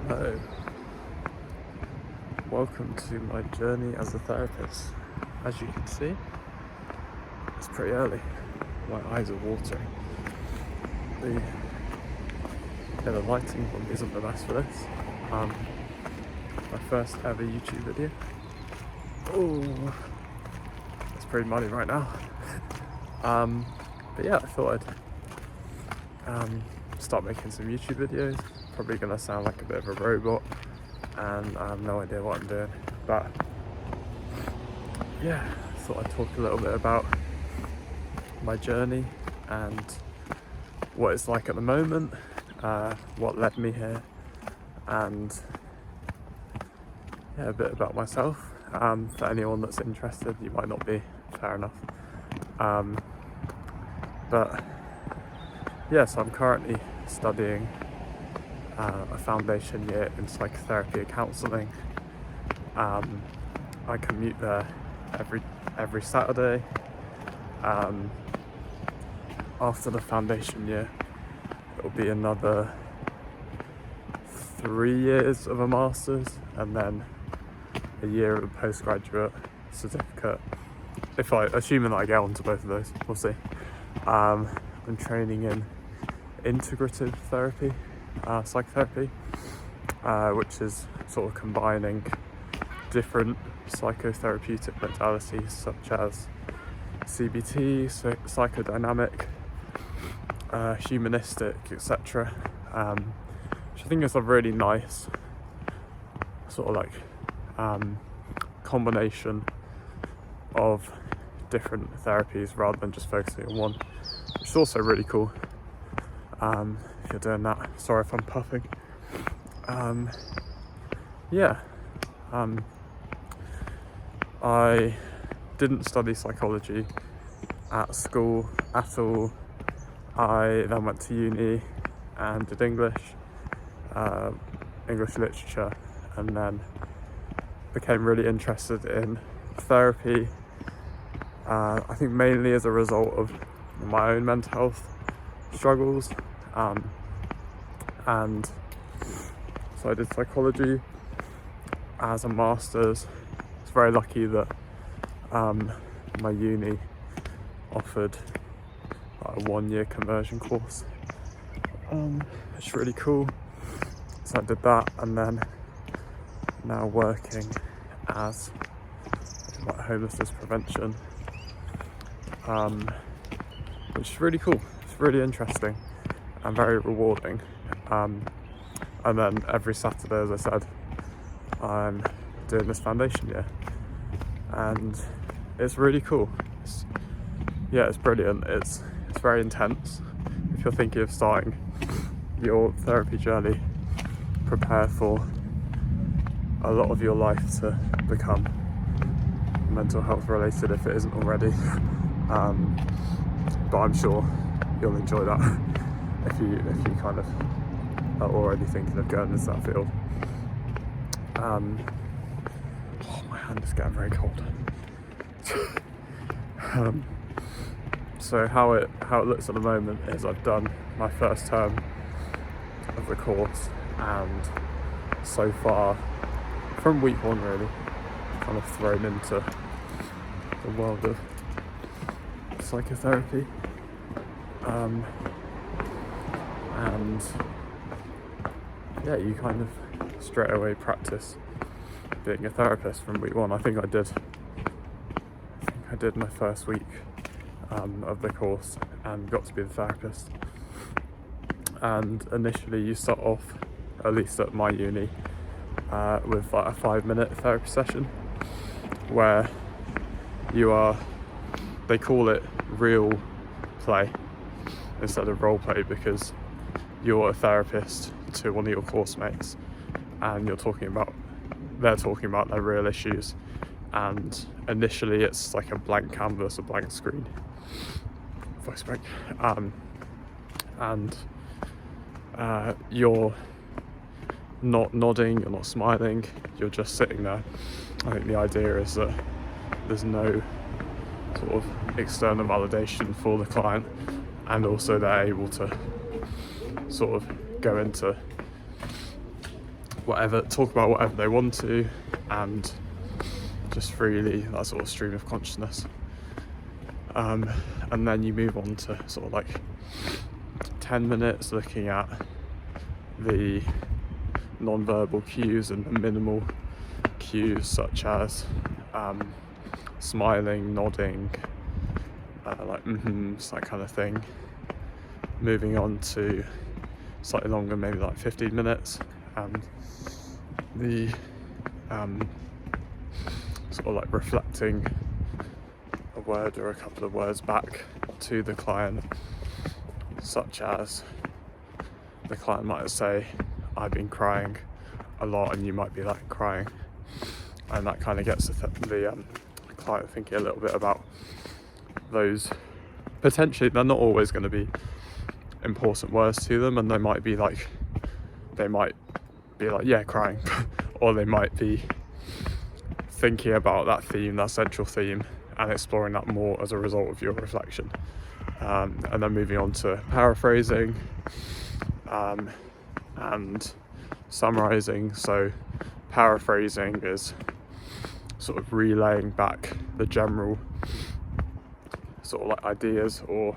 Hello, welcome to my journey as a therapist. As you can see, it's pretty early. My eyes are watering. The lighting isn't the best for this. My first ever YouTube video. Oh, it's pretty muddy right now. But yeah, I thought I'd start making some YouTube videos. Probably gonna sound like a bit of a robot, and I have no idea what I'm doing. But yeah, I thought I'd talk a little bit about my journey and what it's like at the moment, what led me here, and yeah, a bit about myself. For anyone that's interested, you might not be, fair enough. But yeah, so I'm currently studying a foundation year in Psychotherapy and Counselling. I commute there every Saturday. After the foundation year, it'll be another 3 years of a master's and then a year of a postgraduate certificate. Assuming that I get onto both of those, we'll see. I'm training in integrative therapy, psychotherapy, which is sort of combining different psychotherapeutic modalities such as CBT, psychodynamic, humanistic, etc. Which I think is a really nice sort of combination of different therapies rather than just focusing on one, which is also really cool. If you're doing that, sorry if I'm puffing. I didn't study psychology at school at all. I then went to uni and did English literature, and then became really interested in therapy. I think mainly as a result of my own mental health struggles, and so I did psychology as a master's. I was very lucky that my uni offered a 1-year conversion course. It's really cool. So I did that, and then now working as homelessness prevention, which is really cool. It's really interesting and very rewarding. And then every Saturday, as I said, I'm doing this foundation year, and it's really cool. It's brilliant. It's very intense. If you're thinking of starting your therapy journey, prepare for a lot of your life to become mental health related if it isn't already. But I'm sure you'll enjoy that if you kind of are already thinking of going into that field. My hand is getting very cold. So how it looks at the moment is I've done my first term of the course, and so far from week 1 really kind of thrown into the world of psychotherapy, and yeah, you kind of straight away practice being a therapist from week 1. I think I did my first week of the course and got to be the therapist. And initially you start off, at least at my uni, with a 5-minute therapy session where they call it real play instead of role play, because you're a therapist to one of your course mates and they're talking about their real issues, and initially it's like a blank canvas, a blank screen, voice break, and you're not nodding, you're not smiling, you're just sitting there. I think the idea is that there's no sort of external validation for the client, and also they're able to sort of go into talk about whatever they want to, and just freely, that sort of stream of consciousness. And then you move on to sort of like 10 minutes looking at the non-verbal cues and the minimal cues, such as smiling, nodding, like that kind of thing. Moving on to slightly longer, maybe like 15 minutes, and the sort of like reflecting a word or a couple of words back to the client, such as the client might say, "I've been crying a lot," and you might be like, "Crying," and that kind of gets the client thinking a little bit about those. Potentially they're not always going to be important words to them, and they might be like, yeah, crying, or they might be thinking about that theme, that central theme, and exploring that more as a result of your reflection. And then moving on to paraphrasing and summarizing. So paraphrasing is sort of relaying back the general sort of like ideas, or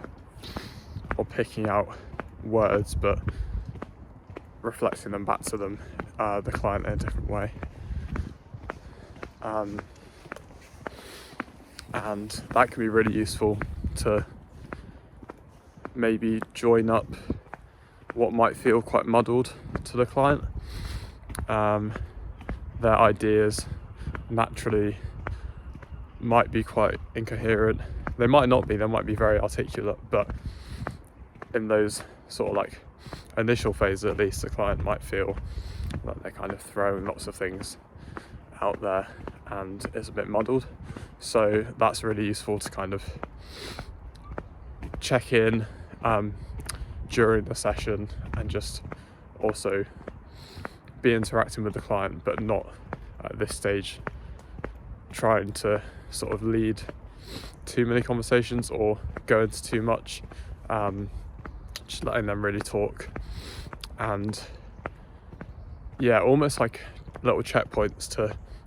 picking out words but reflecting them back to them, the client, in a different way. And that can be really useful to maybe join up what might feel quite muddled to the client. Their ideas naturally might be quite incoherent. They might not be, they might be very articulate, but in those sort of like initial phases at least, the client might feel like they're kind of throwing lots of things out there and it's a bit muddled. So that's really useful to kind of check in during the session, and just also be interacting with the client, but not at this stage trying to sort of lead too many conversations or go into too much. Just letting them really talk, and yeah, almost like little checkpoints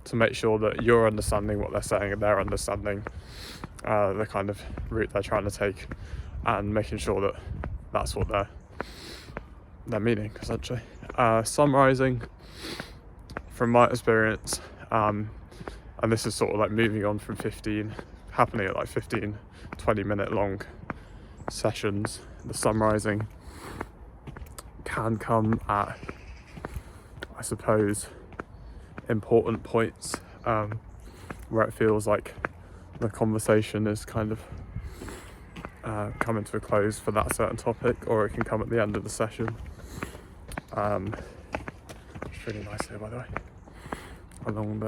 to make sure that you're understanding what they're saying and they're understanding the kind of route they're trying to take, and making sure that that's what they're meaning, essentially. Summarizing, from my experience, and this is sort of like moving on from happening at like 15-20 minute long sessions. The summarizing can come at, I suppose, important points where it feels like the conversation is kind of coming to a close for that certain topic, or it can come at the end of the session. It's really nice here, by the way, along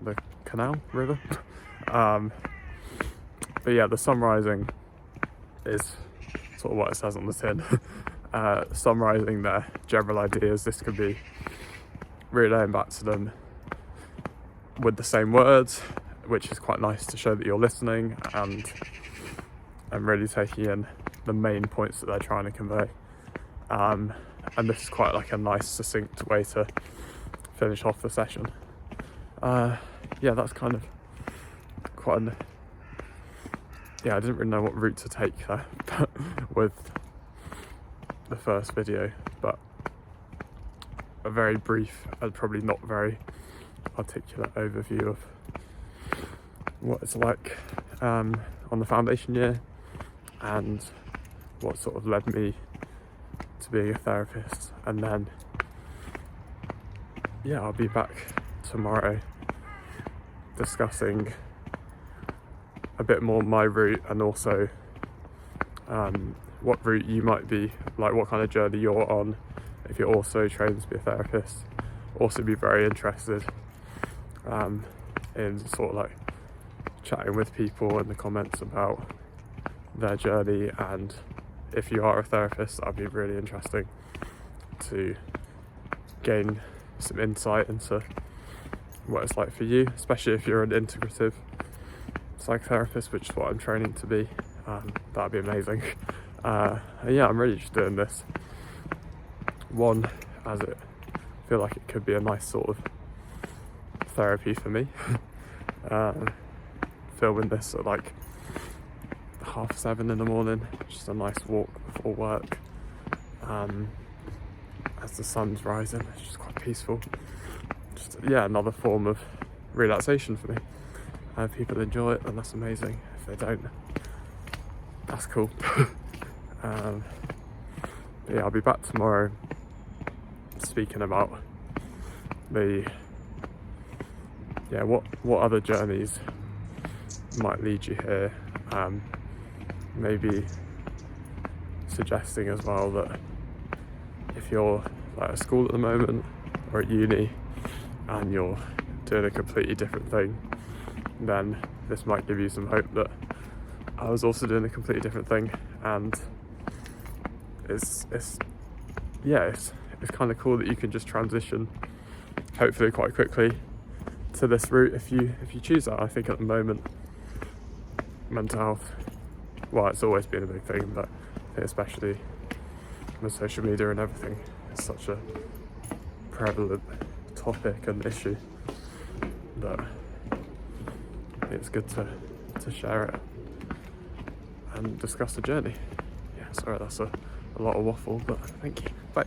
the canal river. But yeah, the summarizing is sort of what it says on the tin. Summarizing their general ideas. This could be relaying back to them with the same words, which is quite nice to show that you're listening and really taking in the main points that they're trying to convey. And this is quite like a nice succinct way to finish off the session. Yeah, that's kind of quite I didn't really know what route to take there with the first video, but a very brief and probably not very articulate overview of what it's like on the foundation year, and what sort of led me to being a therapist. And then yeah, I'll be back tomorrow discussing a bit more my route, and also what route you might be, like what kind of journey you're on if you're also trained to be a therapist. Also be very interested in sort of like chatting with people in the comments about their journey, and if you are a therapist, that'd be really interesting to gain some insight into what it's like for you, especially if you're an integrative psychotherapist, which is what I'm training to be. That'd be amazing. Yeah, I'm really just doing this one as it feel like it could be a nice sort of therapy for me. Filming this at like 7:30 in the morning, just a nice walk before work, as the sun's rising. It's just quite peaceful. Just, yeah, another form of relaxation for me. If people enjoy it, then that's amazing. If they don't, that's cool. But yeah, I'll be back tomorrow speaking about what other journeys might lead you here. Maybe suggesting as well that if you're like at school at the moment or at uni and you're doing a completely different thing, then this might give you some hope that I was also doing a completely different thing, and it's kind of cool that you can just transition hopefully quite quickly to this route if you choose that. I think at the moment mental health, well, it's always been a big thing, but I think especially with social media and everything, it's such a prevalent topic and issue that it's good to share it and discuss the journey. Yeah, sorry, that's a lot of waffle, but thank you. Bye.